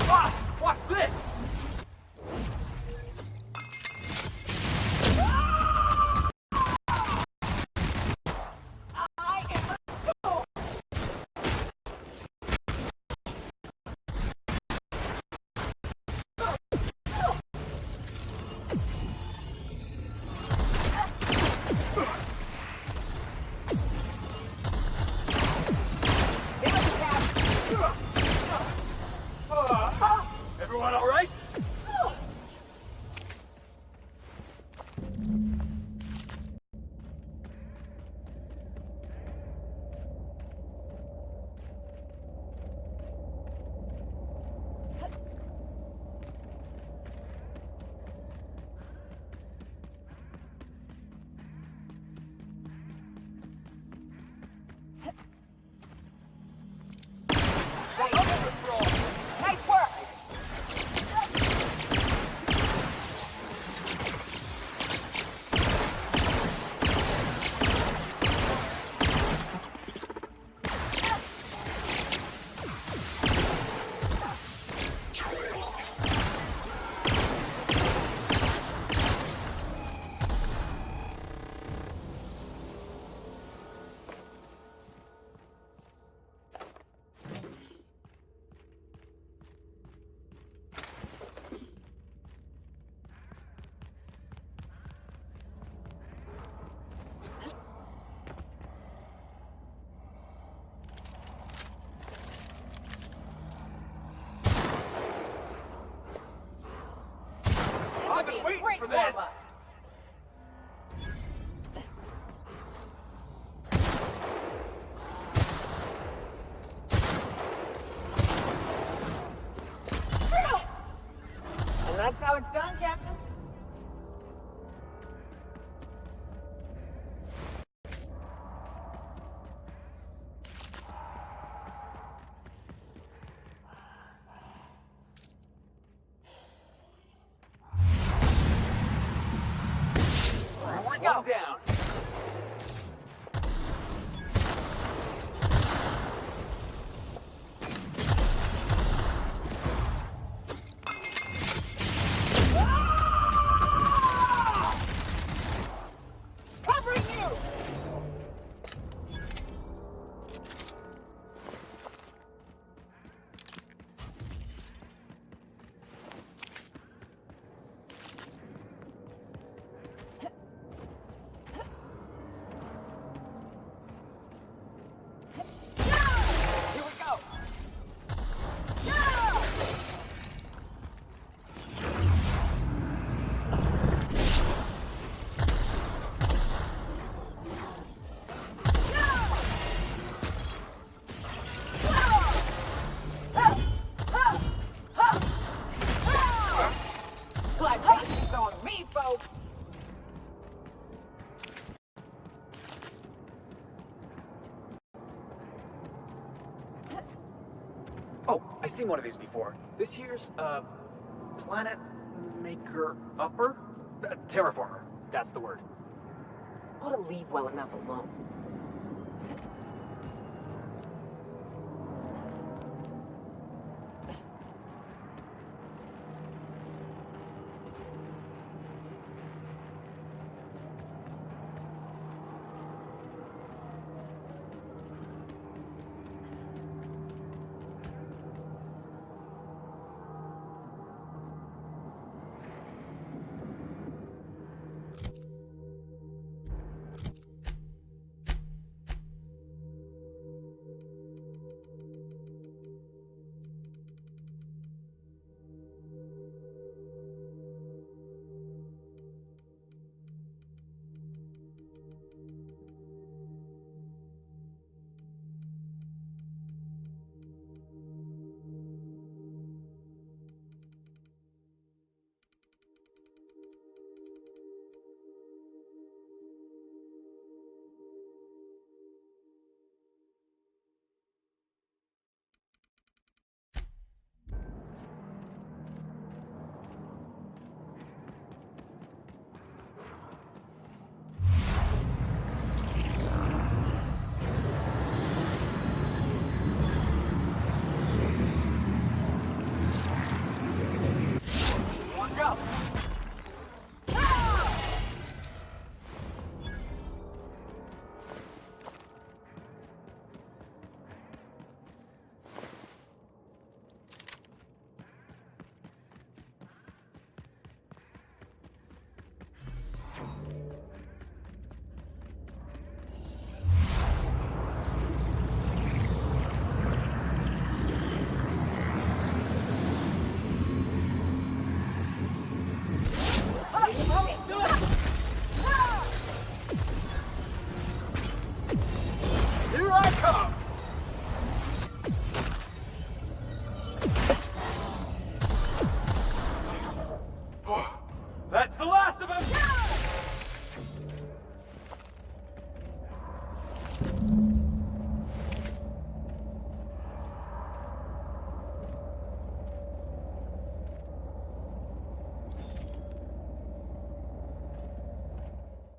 Ah! Watch this! Everyone all right? Nice work! I've been waiting for this! And that's how it's done, Captain. One down. Covering you! Here we go! Glad Casey's on me, folks! Oh, I've seen one of these before. This here's, Planet Maker Upper? Terraformer. That's the word. Ought to leave well enough alone.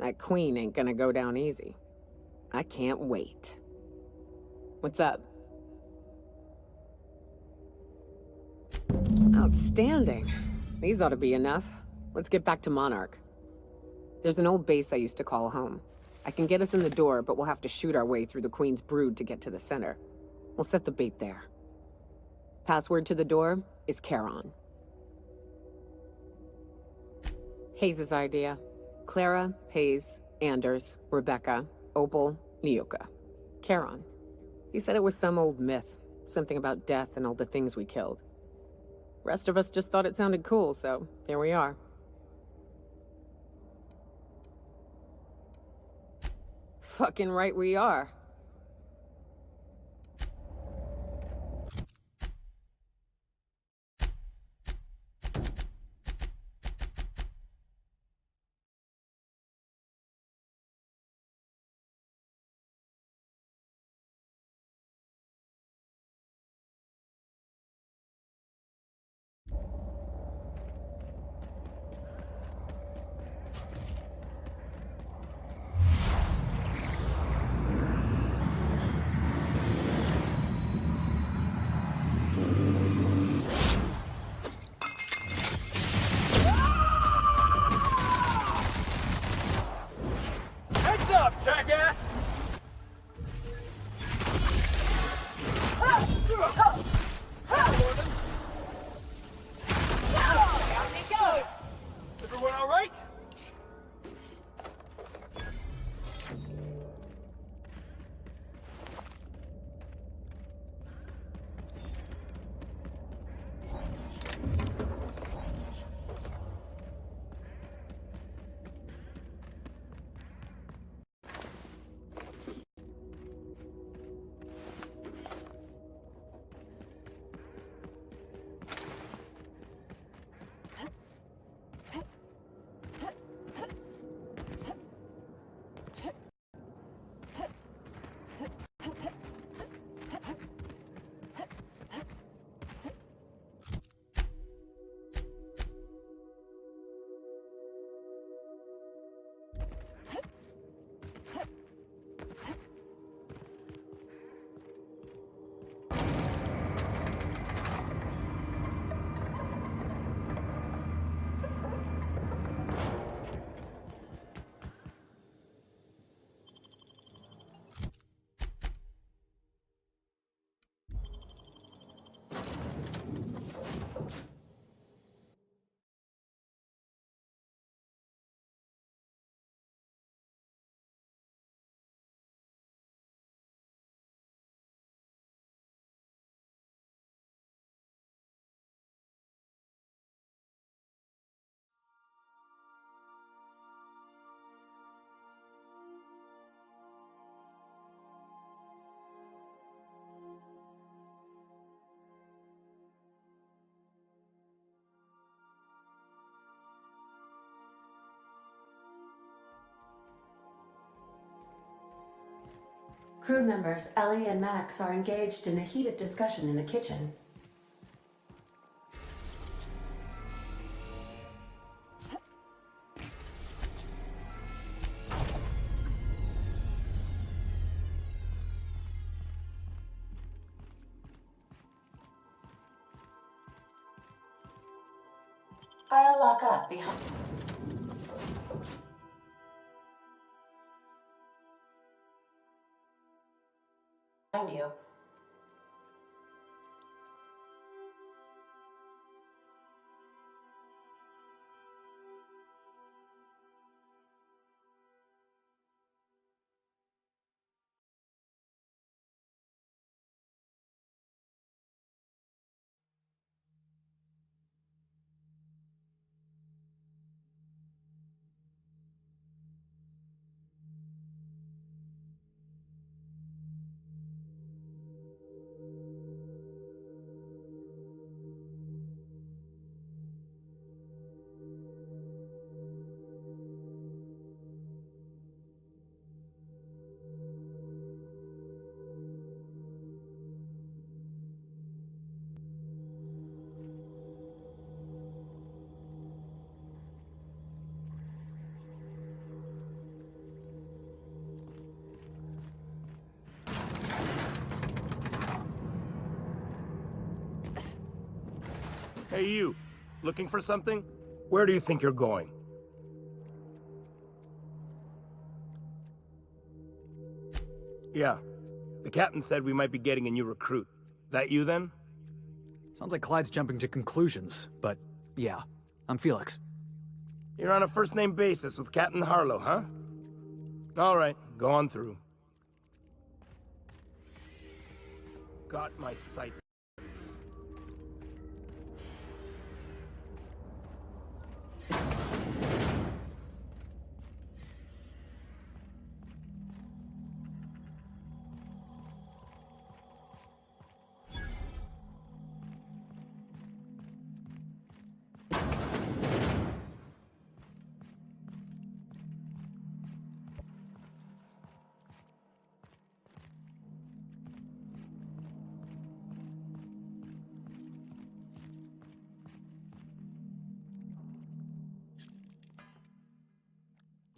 That queen ain't gonna go down easy. I can't wait. What's up? Outstanding. These ought to be enough. Let's get back to Monarch. There's an old base I used to call home. I can get us in the door, but we'll have to shoot our way through the Queen's brood to get to the center. We'll set the bait there. Password to the door is Charon. Hayes' idea. Clara, Hayes, Anders, Rebecca, Opal, Nyoka. Charon. He said it was some old myth. Something about death and all the things we killed. Rest of us just thought it sounded cool, so here we are. Fucking right we are. Heads up, jackass! Down he goes! Everyone all right? Crew members Ellie and Max are engaged in a heated discussion in the kitchen. I'll lock up behind you. Hey, you. Looking for something? Where do you think you're going? Yeah. The captain said we might be getting a new recruit. That you, then? Sounds like Clyde's jumping to conclusions, but yeah, I'm Felix. You're on a first-name basis with Captain Harlow, huh? All right, go on through. Got my sights.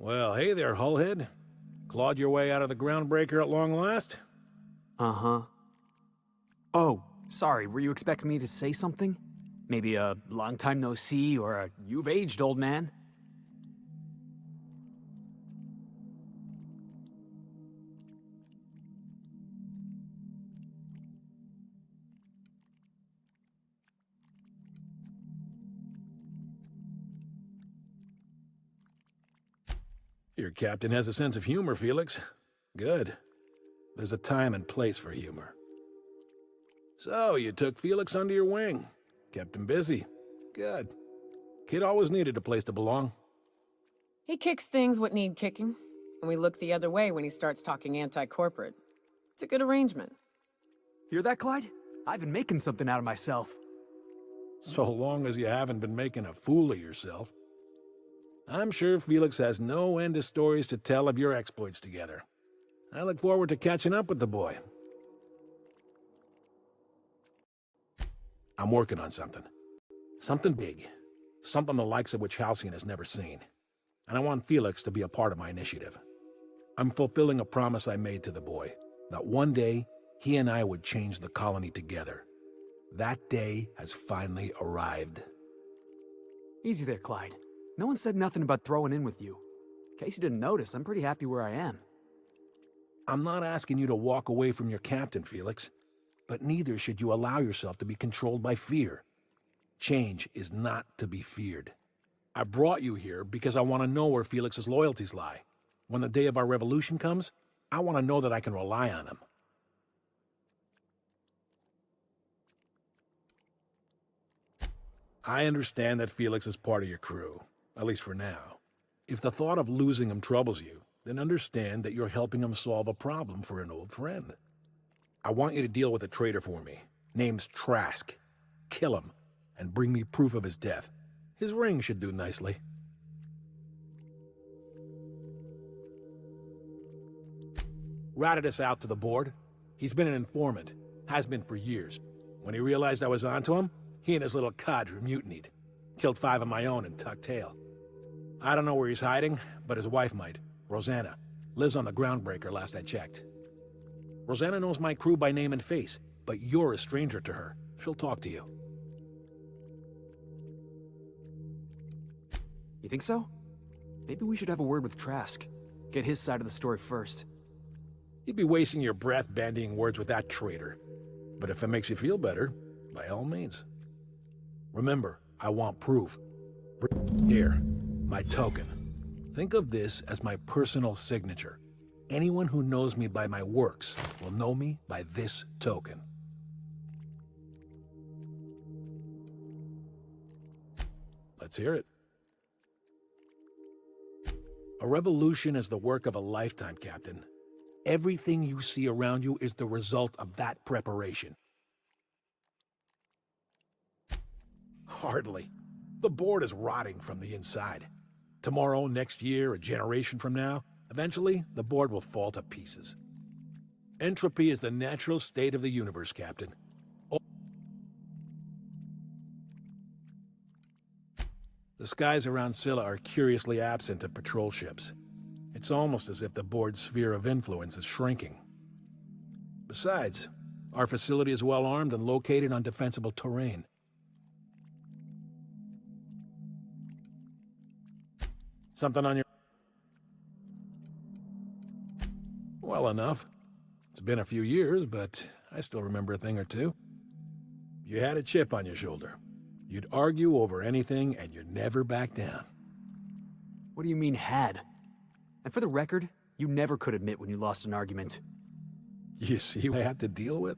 Well, hey there, Hullhead. Clawed your way out of the groundbreaker at long last? Uh-huh. Oh, sorry, were you expecting me to say something? Maybe a long time no see, or a you've aged, old man? Your captain has a sense of humor, Felix. Good. There's a time and place for humor. So, you took Felix under your wing. Kept him busy. Good. Kid always needed a place to belong. He kicks things what need kicking, and we look the other way when he starts talking anti-corporate. It's a good arrangement. Hear that, Clyde? I've been making something out of myself. So long as you haven't been making a fool of yourself. I'm sure Felix has no end of stories to tell of your exploits together. I look forward to catching up with the boy. I'm working on something. Something big. Something the likes of which Halcyon has never seen. And I want Felix to be a part of my initiative. I'm fulfilling a promise I made to the boy, that one day he and I would change the colony together. That day has finally arrived. Easy there, Clyde. No one said nothing about throwing in with you. In case you didn't notice, I'm pretty happy where I am. I'm not asking you to walk away from your captain, Felix, but neither should you allow yourself to be controlled by fear. Change is not to be feared. I brought you here because I want to know where Felix's loyalties lie. When the day of our revolution comes, I want to know that I can rely on him. I understand that Felix is part of your crew, at least for now. If the thought of losing him troubles you, then understand that you're helping him solve a problem for an old friend. I want you to deal with a traitor for me. Name's Trask. Kill him, and bring me proof of his death. His ring should do nicely. Ratted us out to the board. He's been an informant. Has been for years. When he realized I was onto him, he and his little cadre mutinied. Killed 5 of my own and tucked tail. I don't know where he's hiding, but his wife might. Rosanna. Lives on the groundbreaker last I checked. Rosanna knows my crew by name and face, but you're a stranger to her. She'll talk to you. You think so? Maybe we should have a word with Trask. Get his side of the story first. You'd be wasting your breath bandying words with that traitor. But if it makes you feel better, by all means. Remember, I want proof. Here, my token. Think of this as my personal signature. Anyone who knows me by my works will know me by this token. Let's hear it. A revolution is the work of a lifetime, Captain. Everything you see around you is the result of that preparation. Hardly. The board is rotting from the inside. Tomorrow, next year, a generation from now, eventually, the board will fall to pieces. Entropy is the natural state of the universe, Captain. The skies around Scylla are curiously absent of patrol ships. It's almost as if the board's sphere of influence is shrinking. Besides, our facility is well armed and located on defensible terrain. Something on your... Well enough. It's been a few years, but I still remember a thing or two. You had a chip on your shoulder. You'd argue over anything, and you'd never back down. What do you mean, had? And for the record, you never could admit when you lost an argument. You see what I had to deal with?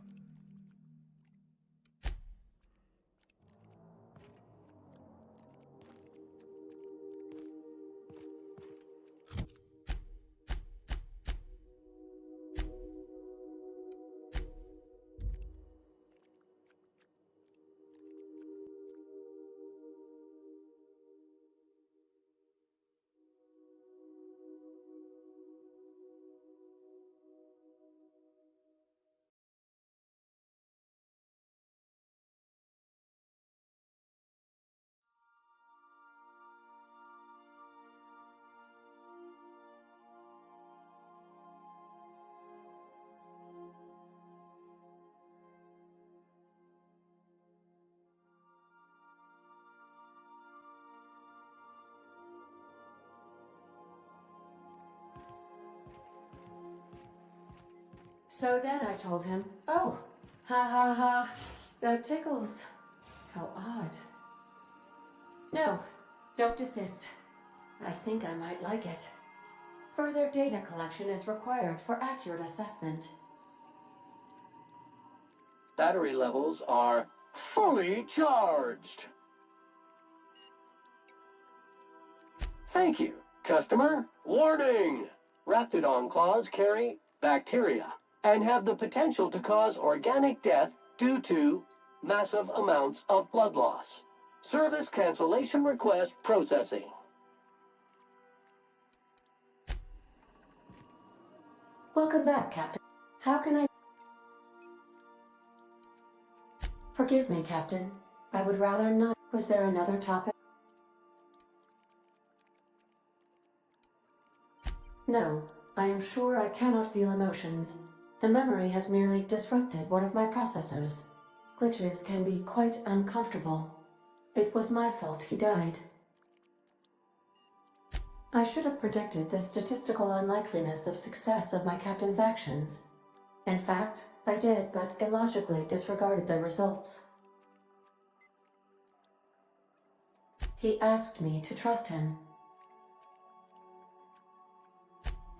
So then I told him, oh, ha ha ha, that tickles. How odd. No, don't desist. I think I might like it. Further data collection is required for accurate assessment. Battery levels are fully charged. Thank you, customer. Warning! Raptidon claws carry bacteria and have the potential to cause organic death due to massive amounts of blood loss. Service cancellation request processing. Welcome back, Captain. How can I... Forgive me, Captain. I would rather not... Was there another topic? No, I am sure I cannot feel emotions. The memory has merely disrupted one of my processors. Glitches can be quite uncomfortable. It was my fault he died. I should have predicted the statistical unlikeliness of success of my captain's actions. In fact, I did, but illogically disregarded the results. He asked me to trust him.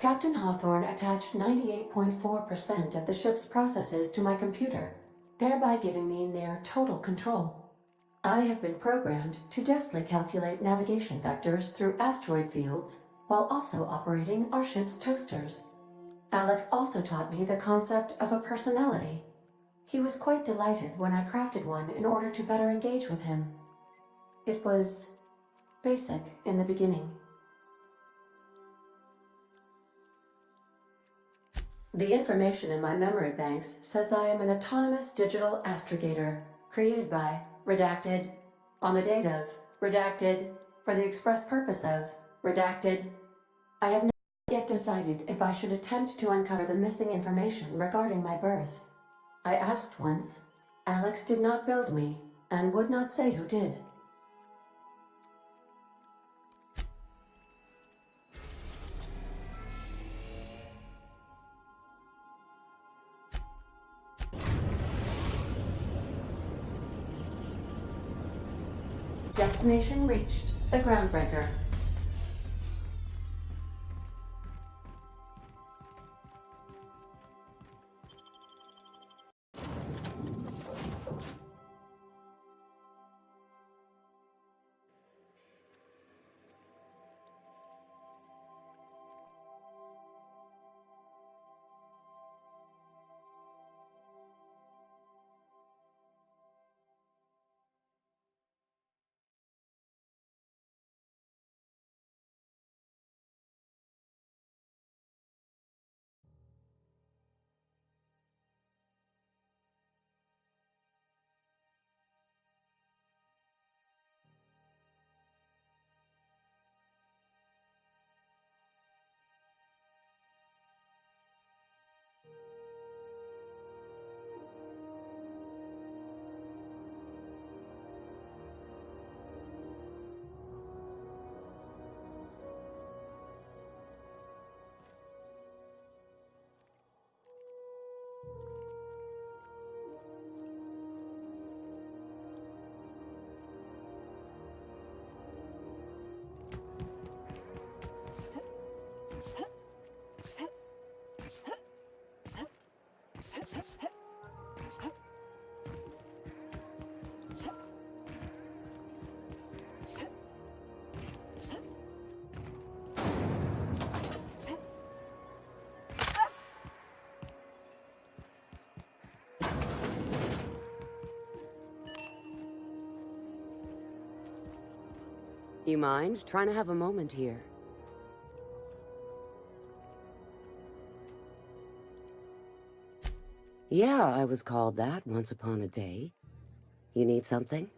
Captain Hawthorne attached 98.4% of the ship's processes to my computer, thereby giving me near total control. I have been programmed to deftly calculate navigation vectors through asteroid fields, while also operating our ship's toasters. Alex also taught me the concept of a personality. He was quite delighted when I crafted one in order to better engage with him. It was basic in the beginning. The information in my memory banks says I am an autonomous digital astrogator, created by, redacted, on the date of, redacted, for the express purpose of, redacted. I have not yet decided if I should attempt to uncover the missing information regarding my birth. I asked once. Alex did not build me, and would not say who did. Destination reached. The Groundbreaker. You mind trying to have a moment here? Yeah, I was called that once upon a day. You need something?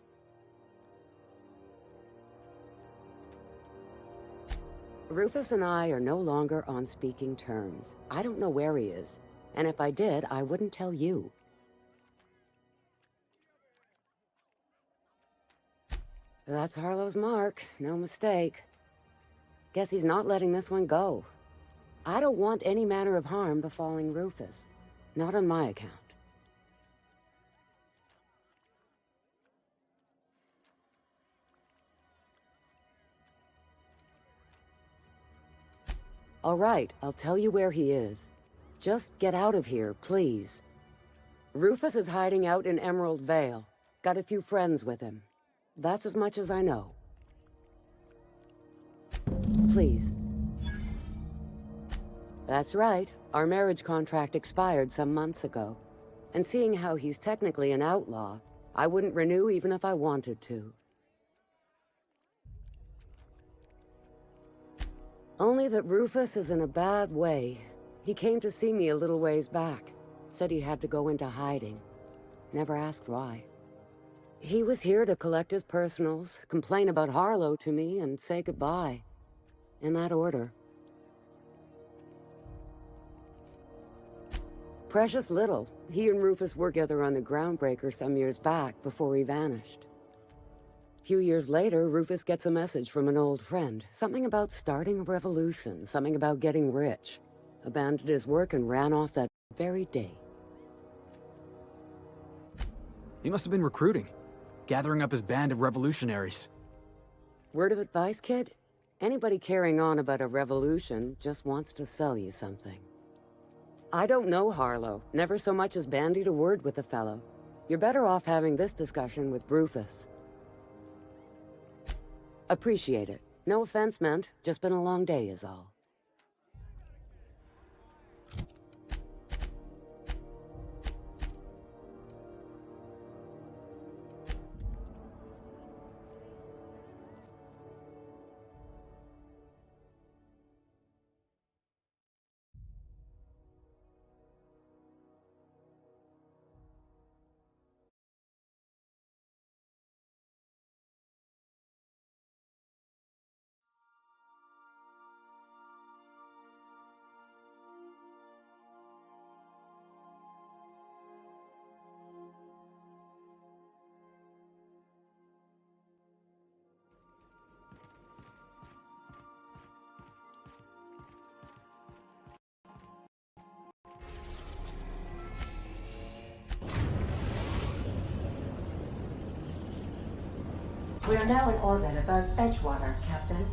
Rufus and I are no longer on speaking terms. I don't know where he is. And if I did, I wouldn't tell you. That's Harlow's mark, no mistake. Guess he's not letting this one go. I don't want any manner of harm befalling Rufus. Not on my account. All right, I'll tell you where he is. Just get out of here, please. Rufus is hiding out in Emerald Vale. Got a few friends with him. That's as much as I know. Please. That's right. Our marriage contract expired some months ago. And seeing how he's technically an outlaw, I wouldn't renew even if I wanted to. Only that Rufus is in a bad way. He came to see me a little ways back. Said he had to go into hiding. Never asked why. He was here to collect his personals, complain about Harlow to me, and say goodbye. In that order. Precious little. He and Rufus worked together on the Groundbreaker some years back before he vanished. A few years later, Rufus gets a message from an old friend. Something about starting a revolution, something about getting rich. Abandoned his work and ran off that very day. He must have been recruiting, gathering up his band of revolutionaries. Word of advice, kid? Anybody carrying on about a revolution just wants to sell you something. I don't know Harlow, never so much as bandied a word with the fellow. You're better off having this discussion with Rufus. Appreciate it. No offense meant, just been a long day is all. We are now in orbit above Edgewater, Captain.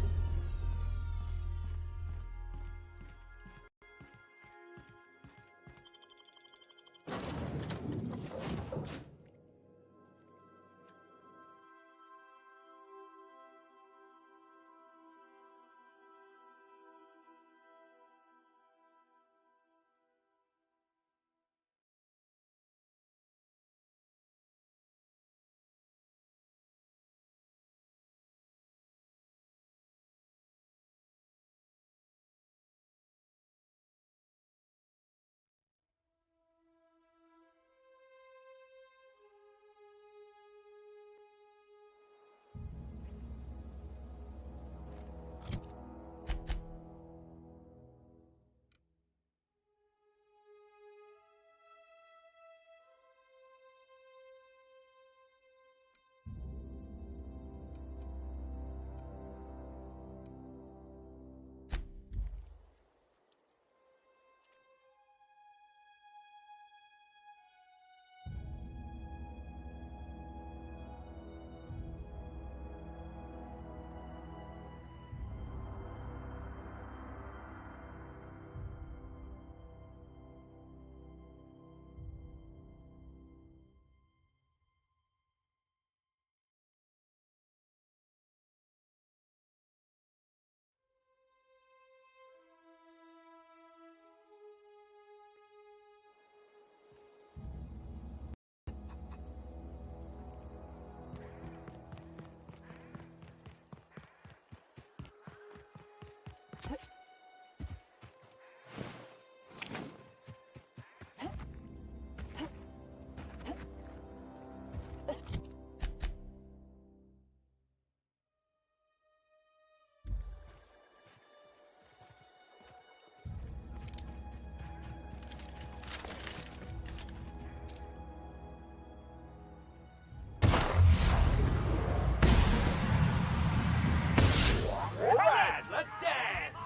Alright, let's dance!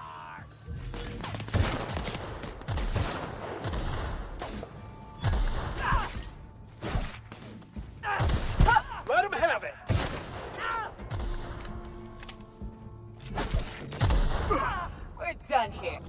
Let him have it! We're done here.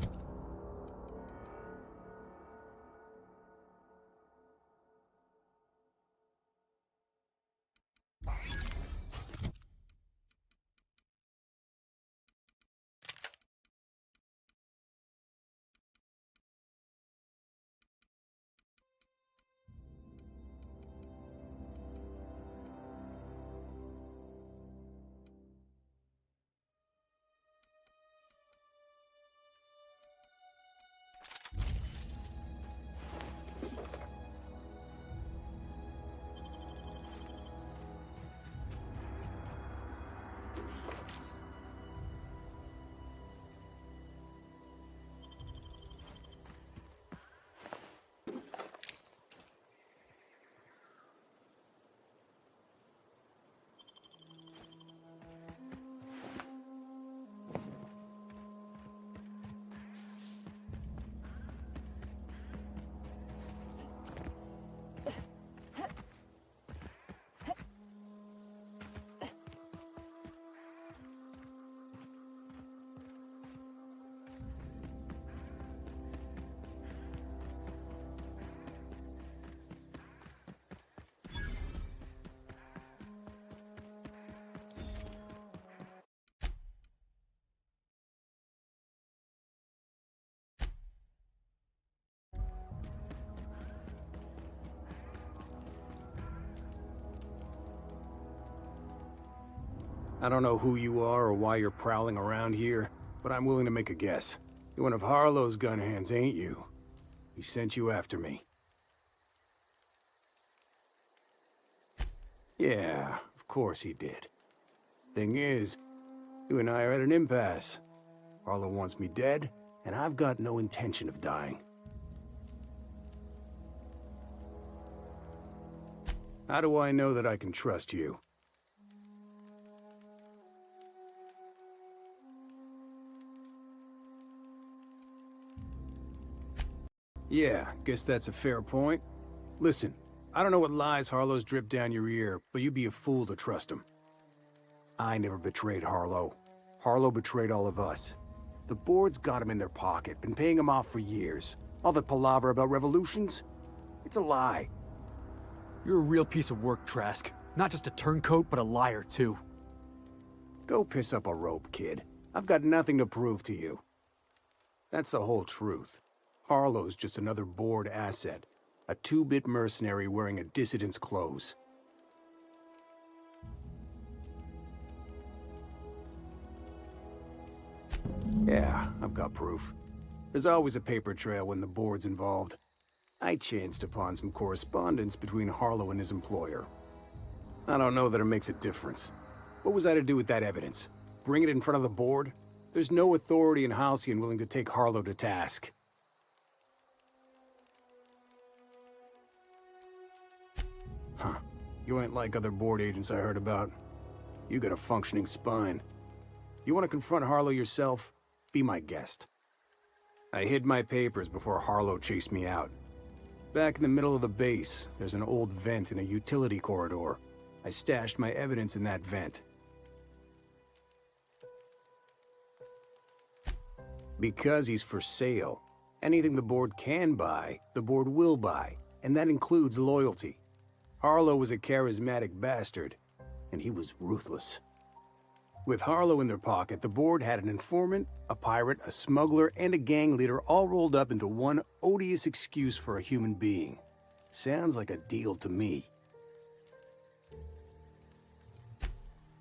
I don't know who you are or why you're prowling around here, but I'm willing to make a guess. You're one of Harlow's gun hands, ain't you? He sent you after me. Yeah, of course he did. Thing is, you and I are at an impasse. Harlow wants me dead, and I've got no intention of dying. How do I know that I can trust you? Yeah, guess that's a fair point. Listen, I don't know what lies Harlow's dripped down your ear, but you'd be a fool to trust him. I never betrayed Harlow. Harlow betrayed all of us. The board's got him in their pocket, been paying him off for years. All that palaver about revolutions? It's a lie. You're a real piece of work, Trask. Not just a turncoat, but a liar, too. Go piss up a rope, kid. I've got nothing to prove to you. That's the whole truth. Harlow's just another board asset. A two-bit mercenary wearing a dissident's clothes. Yeah, I've got proof. There's always a paper trail when the board's involved. I chanced upon some correspondence between Harlow and his employer. I don't know that it makes a difference. What was I to do with that evidence? Bring it in front of the board? There's no authority in Halcyon willing to take Harlow to task. Huh. You ain't like other board agents I heard about. You got a functioning spine. You want to confront Harlow yourself? Be my guest. I hid my papers before Harlow chased me out. Back in the middle of the base, there's an old vent in a utility corridor. I stashed my evidence in that vent. Because he's for sale. Anything the board can buy, the board will buy, and that includes loyalty. Harlow was a charismatic bastard, and he was ruthless. With Harlow in their pocket, the board had an informant, a pirate, a smuggler, and a gang leader all rolled up into one odious excuse for a human being. Sounds like a deal to me.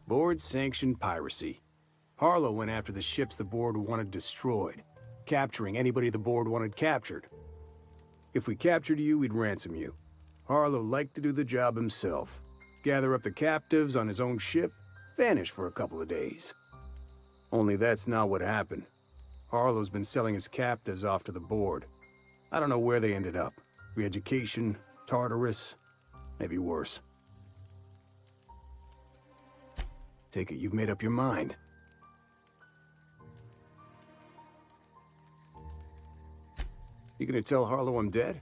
Board-sanctioned piracy. Harlow went after the ships the board wanted destroyed, capturing anybody the board wanted captured. If we captured you, we'd ransom you. Harlow liked to do the job himself. Gather up the captives on his own ship, vanish for a couple of days. Only that's not what happened. Harlow's been selling his captives off to the board. I don't know where they ended up. Re-education, Tartarus, maybe worse. Take it you've made up your mind. You gonna tell Harlow I'm dead?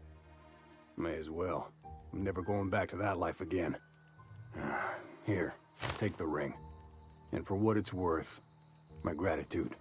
May as well. I'm never going back to that life again. Here, take the ring. And for what it's worth, my gratitude.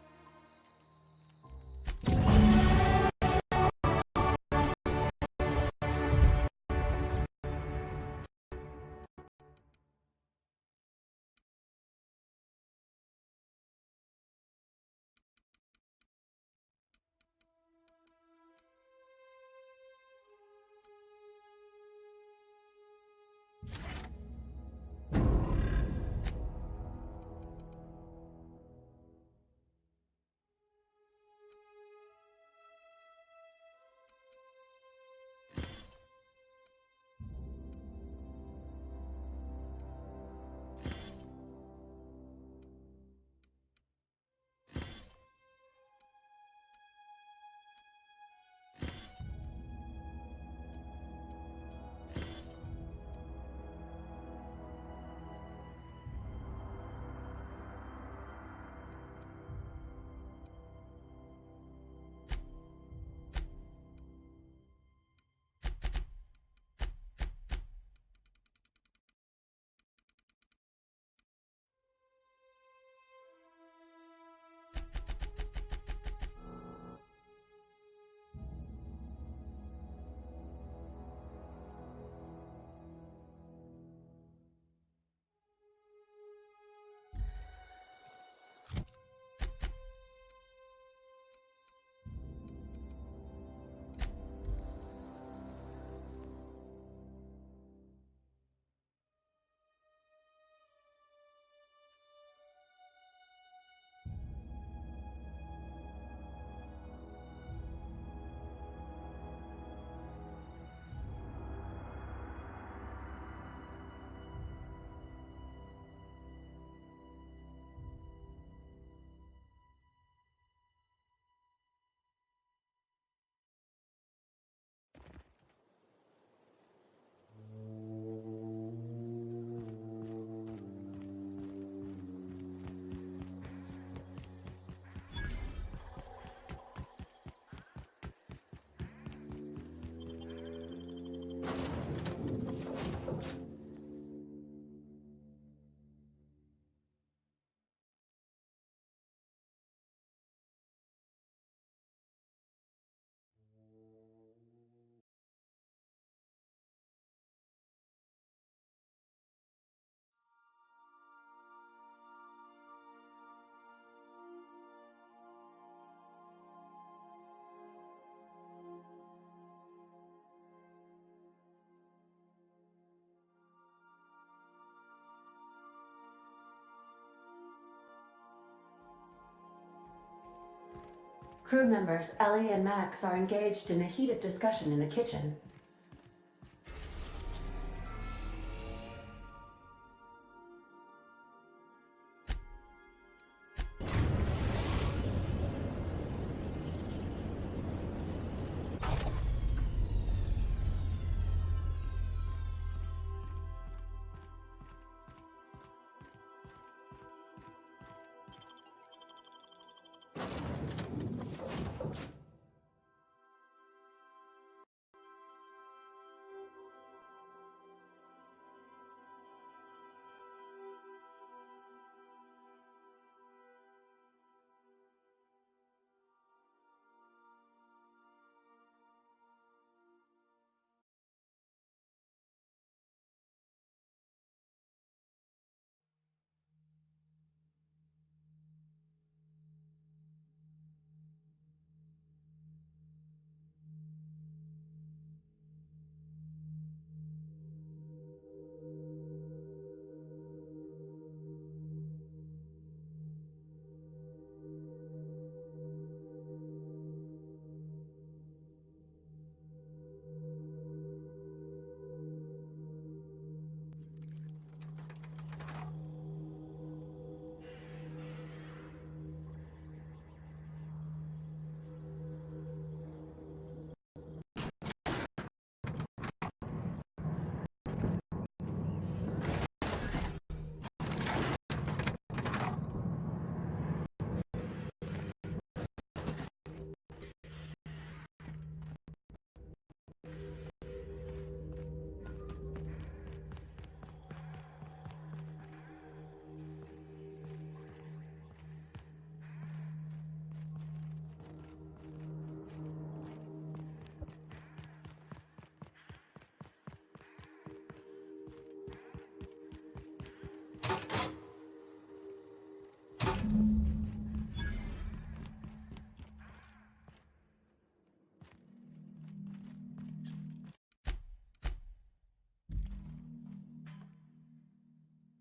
Crew members Ellie and Max are engaged in a heated discussion in the kitchen.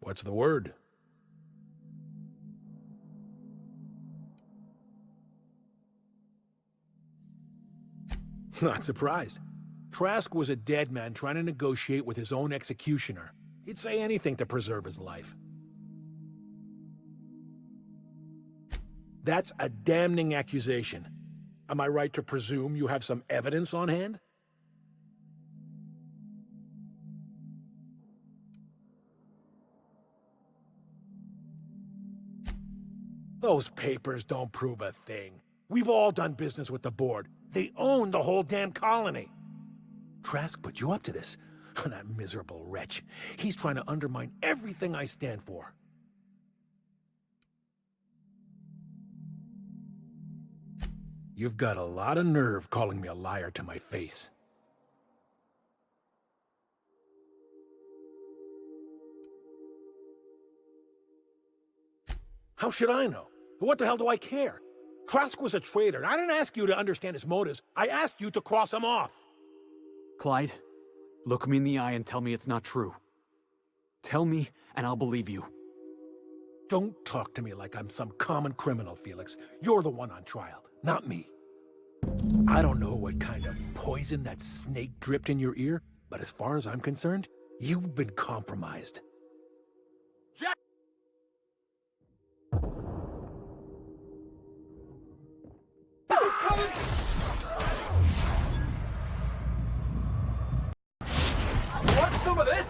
What's the word? Not surprised. Trask was a dead man trying to negotiate with his own executioner. He'd say anything to preserve his life. That's a damning accusation. Am I right to presume you have some evidence on hand? Those papers don't prove a thing. We've all done business with the board. They own the whole damn colony. Trask put you up to this. That miserable wretch. He's trying to undermine everything I stand for. You've got a lot of nerve calling me a liar to my face. How should I know? What the hell do I care? Trask was a traitor. I didn't ask you to understand his motives. I asked you to cross him off. Clyde, look me in the eye and tell me it's not true. Tell me, and I'll believe you. Don't talk to me like I'm some common criminal, Felix. You're the one on trial, not me. I don't know what kind of poison that snake dripped in your ear, but as far as I'm concerned, you've been compromised. Jack! Want some of this?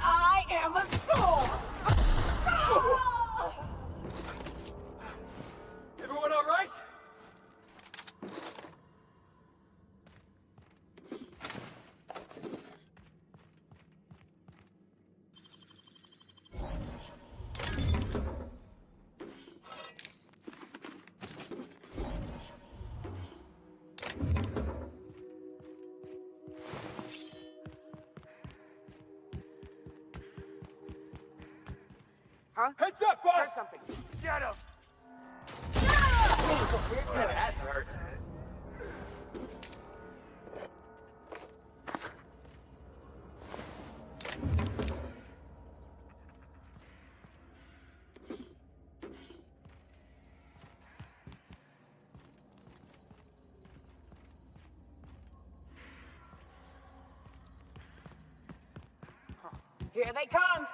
I am a soul! Everyone all right? Huh? Heads up, boss! Heard something. Get him! That hurts. Here they come!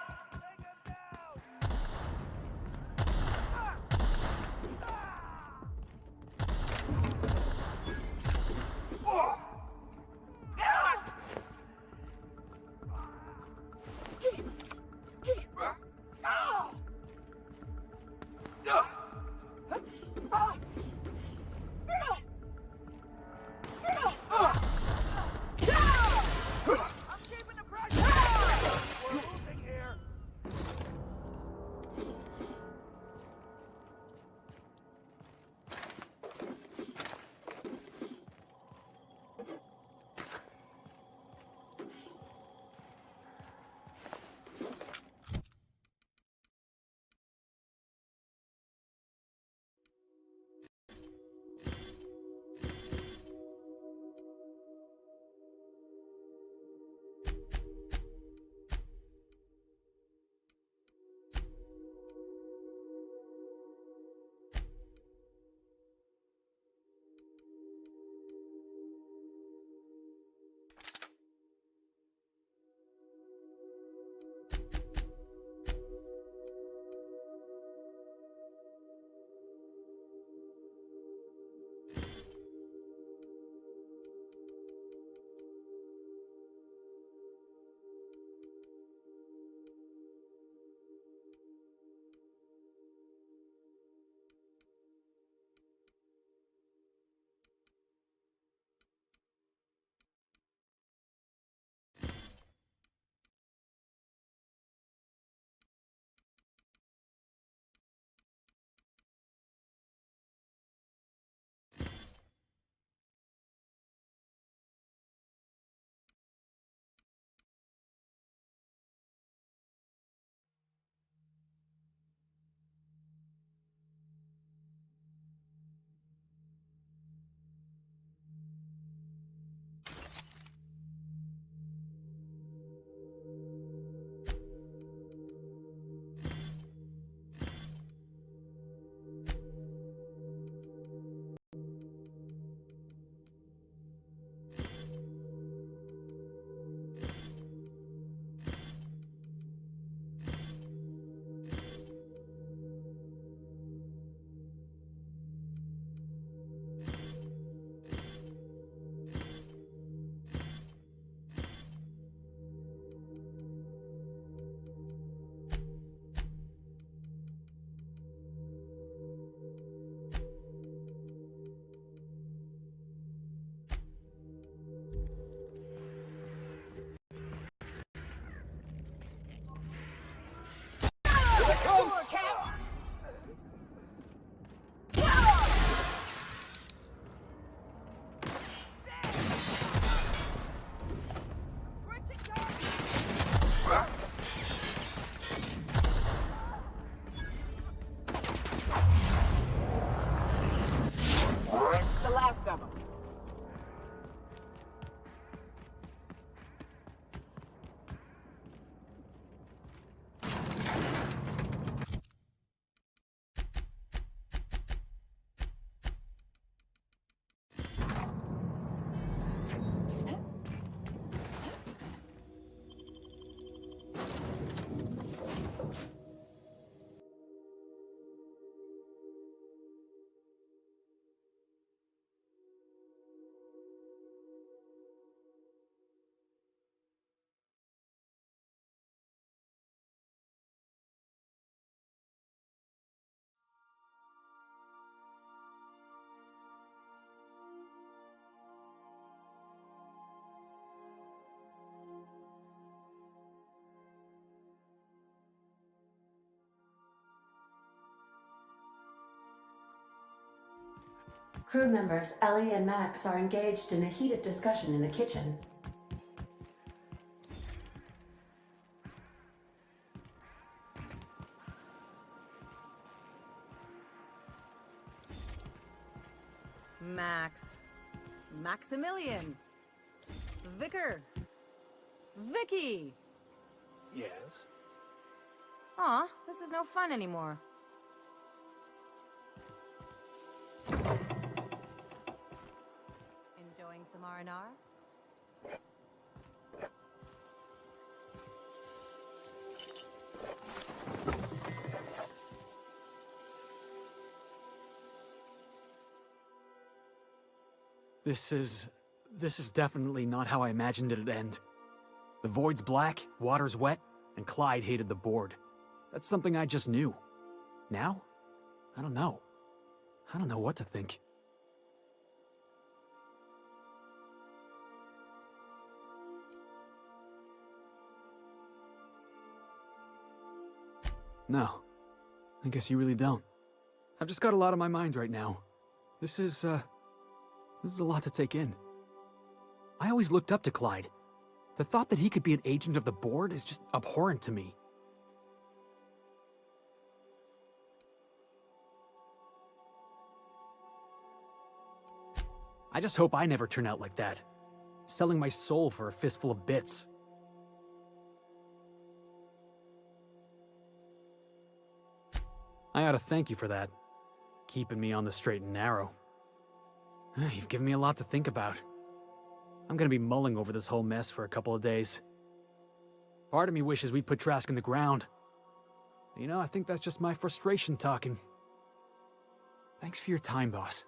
Sure, Cap! The last of them. Crew members Ellie and Max are engaged in a heated discussion in the kitchen. Max. Maximilian. Vicar. Vicky. Yes? Aw, this is no fun anymore. Enjoying some R&R? This is definitely not how I imagined it'd end. The void's black, water's wet, and Clyde hated the board. That's something I just knew. Now? I don't know. I don't know what to think. No. I guess you really don't. I've just got a lot on my mind right now. This is a lot to take in. I always looked up to Clyde. The thought that he could be an agent of the board is just abhorrent to me. I just hope I never turn out like that. Selling my soul for a fistful of bits. I ought to thank you for that. Keeping me on the straight and narrow. You've given me a lot to think about. I'm gonna be mulling over this whole mess for a couple of days. Part of me wishes we'd put Trask in the ground. You know, I think that's just my frustration talking. Thanks for your time, boss.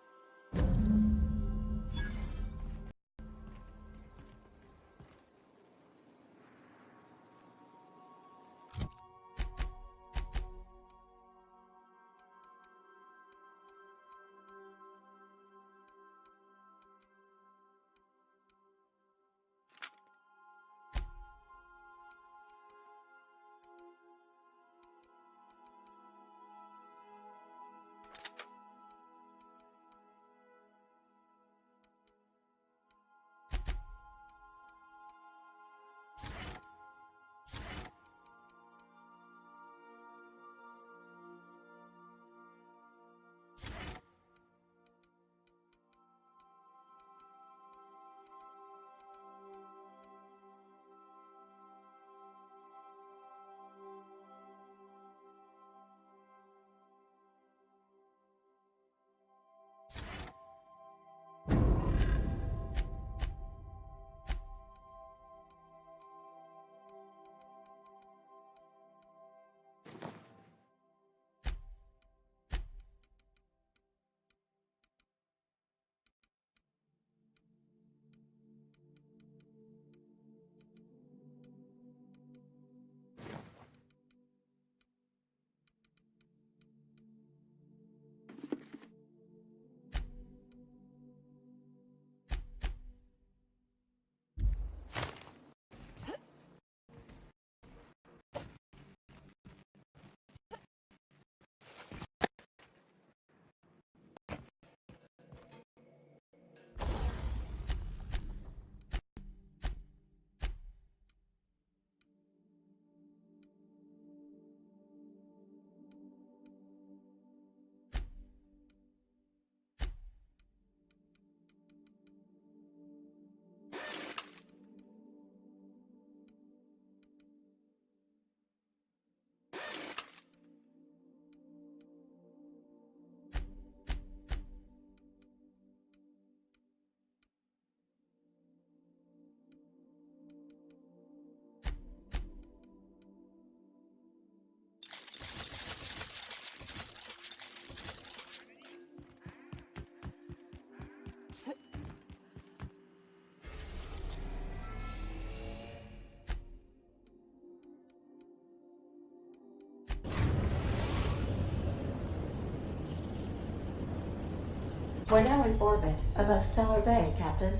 We're now in orbit above Stellar Bay, Captain.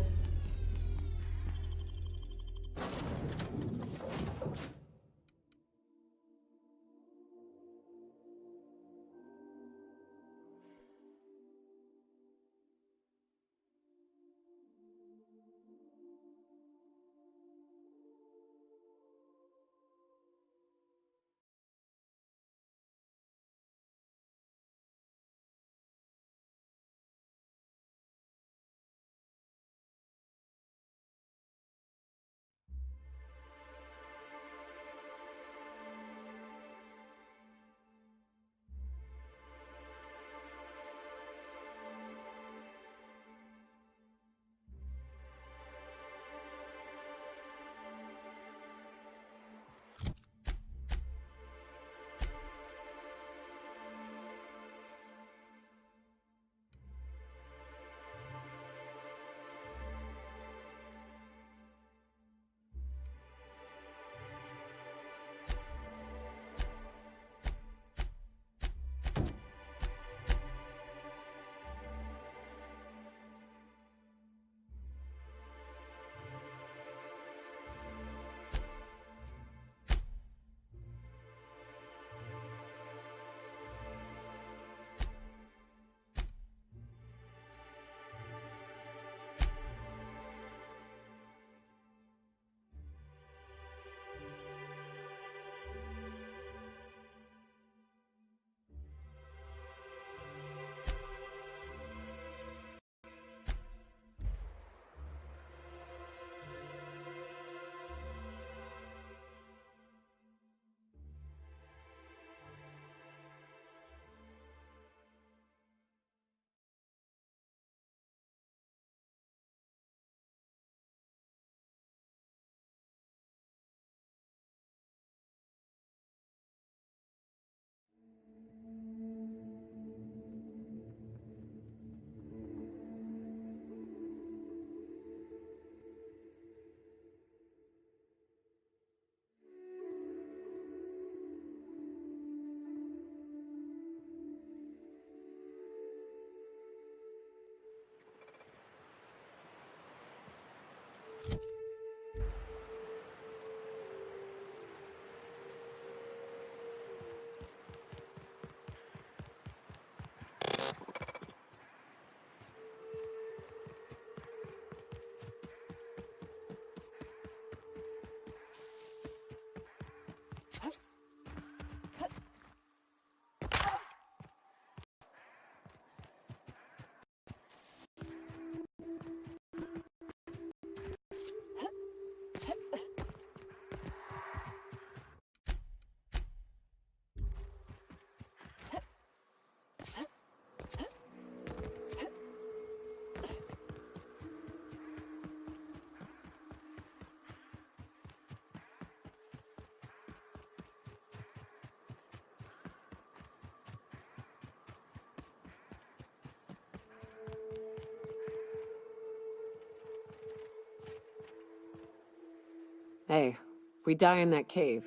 Hey, if we die in that cave,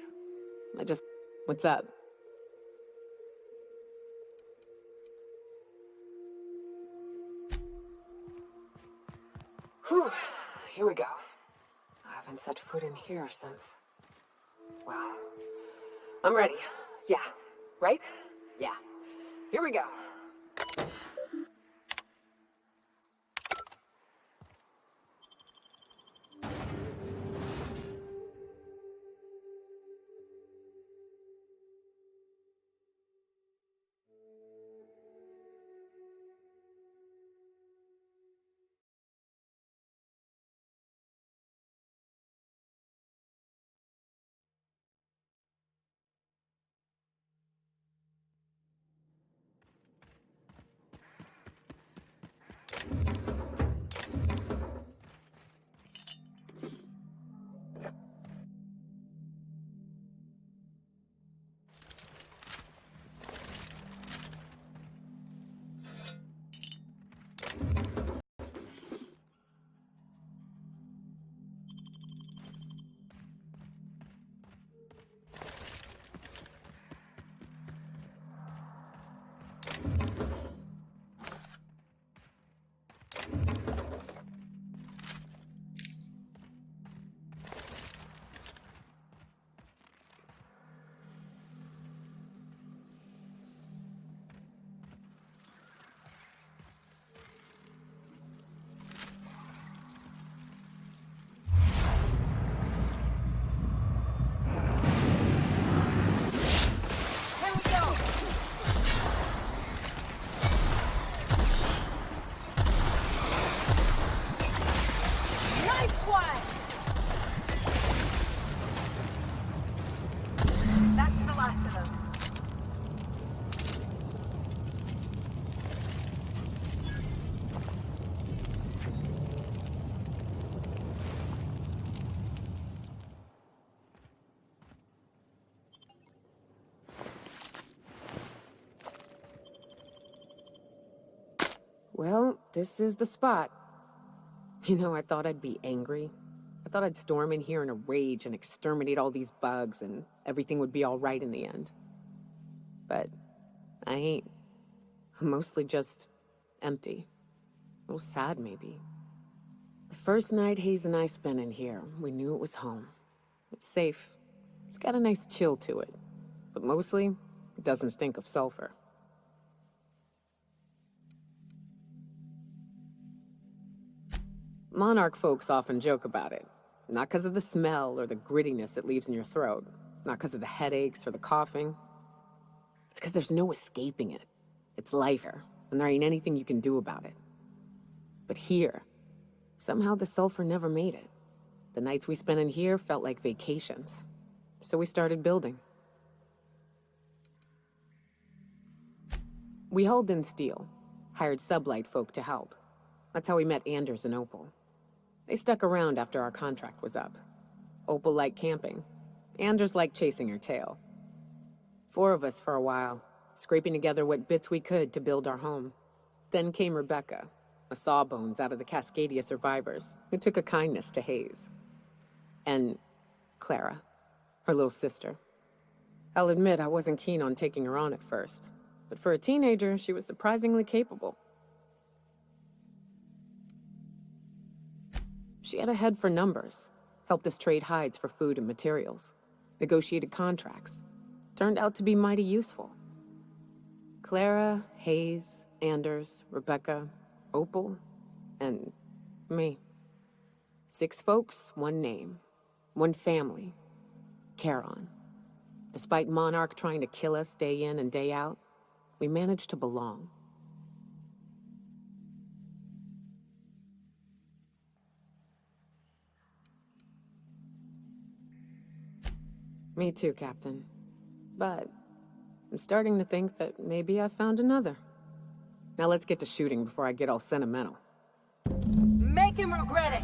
What's up? Whew, here we go. I haven't set foot in here since... Well, I'm ready. Yeah, right? Yeah. Here we go. Well, this is the spot. You know, I thought I'd be angry. I thought I'd storm in here in a rage and exterminate all these bugs and everything would be all right in the end. But I ain't. I'm mostly just empty. A little sad, maybe. The first night Hayes and I spent in here, we knew it was home. It's safe. It's got a nice chill to it. But mostly, it doesn't stink of sulfur. Monarch folks often joke about it. Not because of the smell or the grittiness it leaves in your throat. Not because of the headaches or the coughing. It's because there's no escaping it. It's life here, and there ain't anything you can do about it. But here, somehow the sulfur never made it. The nights we spent in here felt like vacations. So we started building. We hauled in steel, hired sublight folk to help. That's how we met Anders and Opal. They stuck around after our contract was up. Opal liked camping. Anders liked chasing her tail. 4 of us for a while, scraping together what bits we could to build our home. Then came Rebecca, a sawbones out of the Cascadia survivors, who took a kindness to Hayes. And Clara, her little sister. I'll admit I wasn't keen on taking her on at first, but for a teenager, she was surprisingly capable. She had a head for numbers, helped us trade hides for food and materials, negotiated contracts. Turned out to be mighty useful. Clara, Hayes, Anders, Rebecca, Opal, and me. 6 folks, 1 name, 1 family, Charon. Despite Monarch trying to kill us day in and day out, we managed to belong. Me too, Captain. But I'm starting to think that maybe I found another. Now let's get to shooting before I get all sentimental. Make him regret it!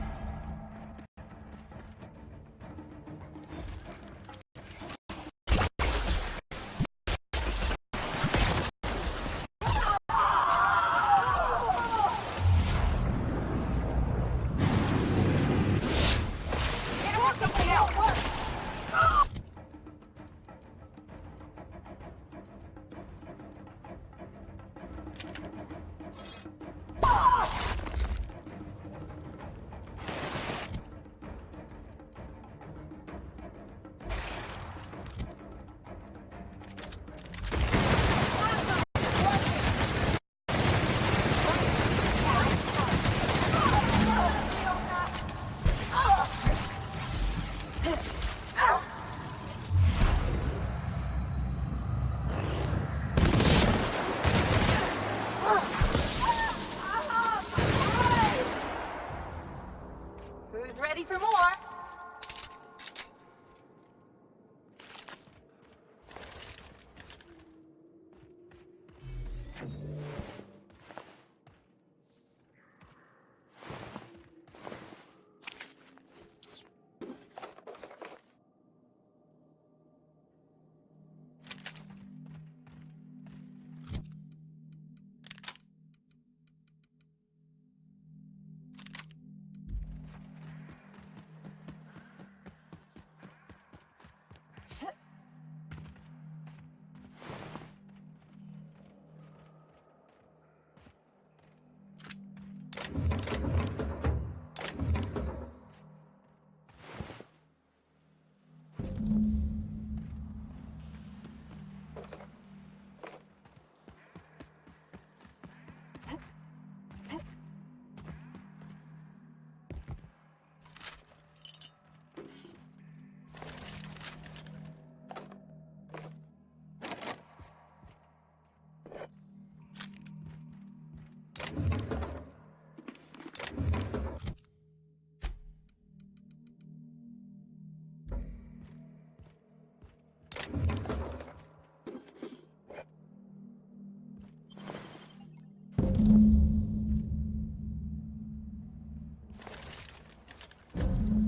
Who's ready for more?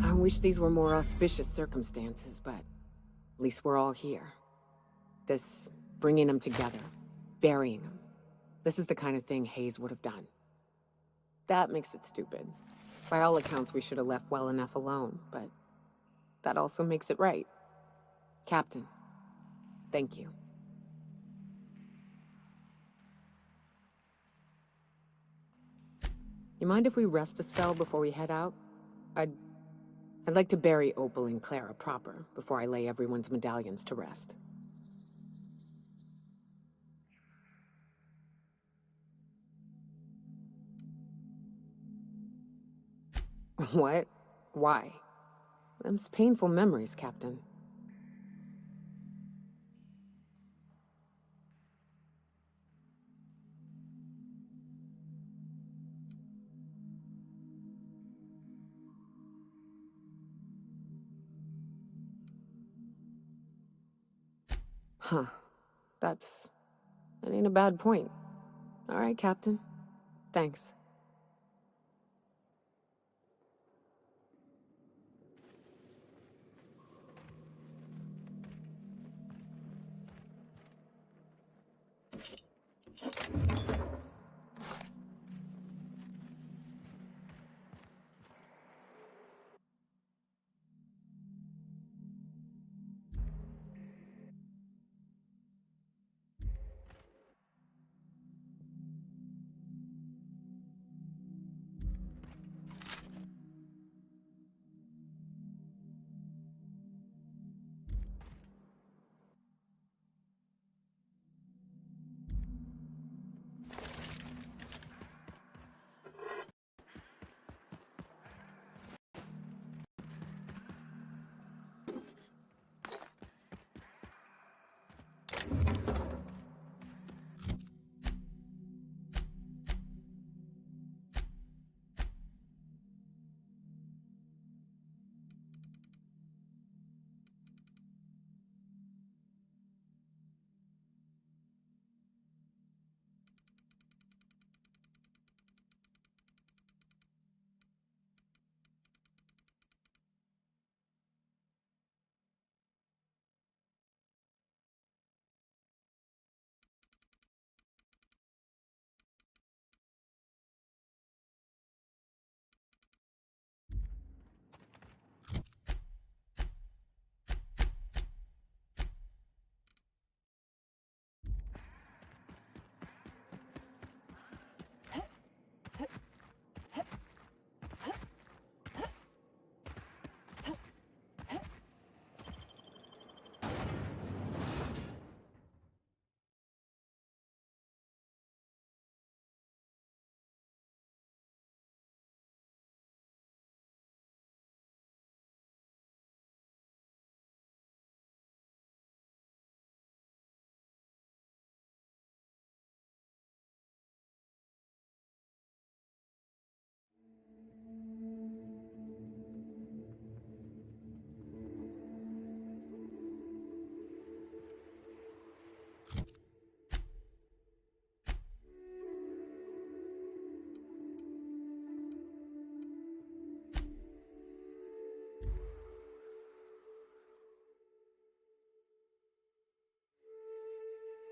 I wish these were more auspicious circumstances, but at least we're all here. This, bringing them together, burying them. This is the kind of thing Hayes would have done. That makes it stupid. By all accounts, we should have left well enough alone, but that also makes it right. Captain, thank you. You mind if we rest a spell before we head out? I'd like to bury Opal and Clara proper before I lay everyone's medallions to rest. What? Why? Them's painful memories, Captain. Huh. That ain't a bad point. All right, Captain. Thanks.